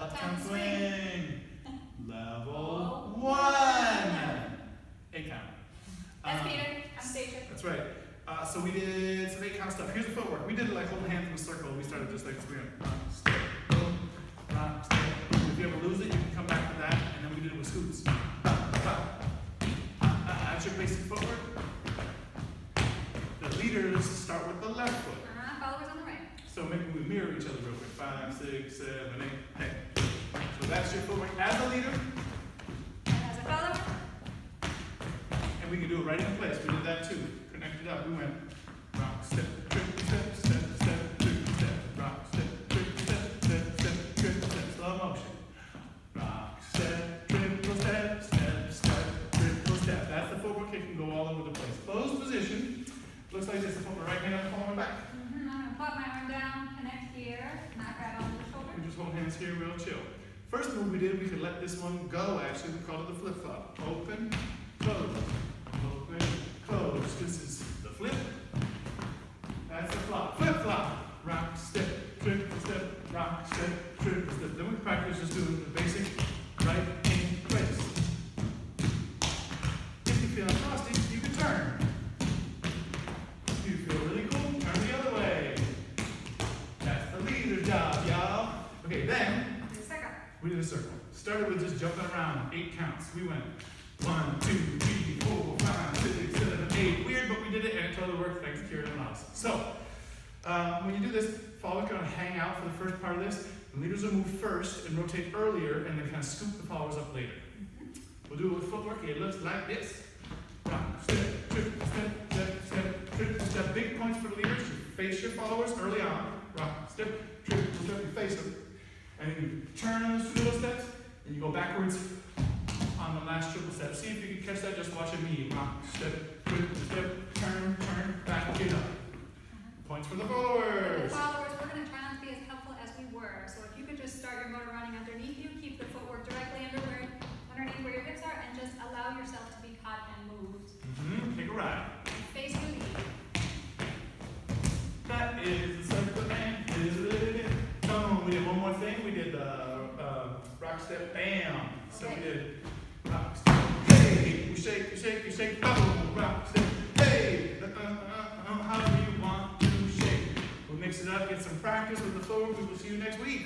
Uptown Swing. Level 1. 8 count. That's Peter. I'm Stacia. That's right. So we did some 8 count stuff. Here's the footwork. We did it like holding hands in a circle. We started just like this. We went rock, step, boom, rock, step. If you ever lose it, you can come back to that. And then we did it with scoots. That's your basic footwork. The leaders start with the left foot. Followers on the right. So maybe we mirror each other real quick. 5, 6, 7, 8. Hey. So that's your footwork as a leader. And as a follower. And we can do it right in place. We did that too. Connected up. We went rock, step, triple step, step, step, triple step, rock, step, triple step, step, step, triple step. Slow motion. Rock, step, triple step, step, step, triple step. That's the footwork. It can go all over the place. Closed position. Looks like this. I put my right hand up, palm back. I'm going to put my arm down, connect here, not grab onto the shoulder. We just hold hands here, real chill. First move we did, we could let this one go actually. We called it the flip flop. Open, close, open, close. This is the flip. That's the flop. Flip flop. Rock, step, triple step, rock, step, triple step. Then we practice just doing the basic right in place. If you feel frosty, you can turn. If you feel really cool, turn the other way. That's the leader job, y'all. Okay, then we did a circle. Started with just jumping around, 8 counts. We went 1, 2, 3, 4, 5, 6, 7, 8. Weird, but we did it and it totally worked. Thanks to Kieran and Miles. So, when you do this, followers are going to hang out for the first part of this. The leaders will move first and rotate earlier and then kind of scoop the followers up later. We'll do it with footwork. It looks like this. Rock, step, triple step, step, step, triple step. Big points for the leaders. You face your followers early on. Rock, step, triple step, you face them. And then you turn on those 2 little steps, and you go backwards on the last triple step. See if you can catch that just watching me. Rock, step, triple step, turn, back, get up. Points for the followers. Followers, we're going to try not to be as helpful as we were. So if you could just start your motor running underneath you, keep the footwork directly underneath where your hips are, and just allow yourself to be caught and moved. Take a ride. And face your lead. That is the circle and is it. We did one more thing. We did rock step, bam. So we did rock step, hey. You shake, boom, rock step, hey. However you want to shake. We'll mix it up, get some practice with the footwork. We will see you next week.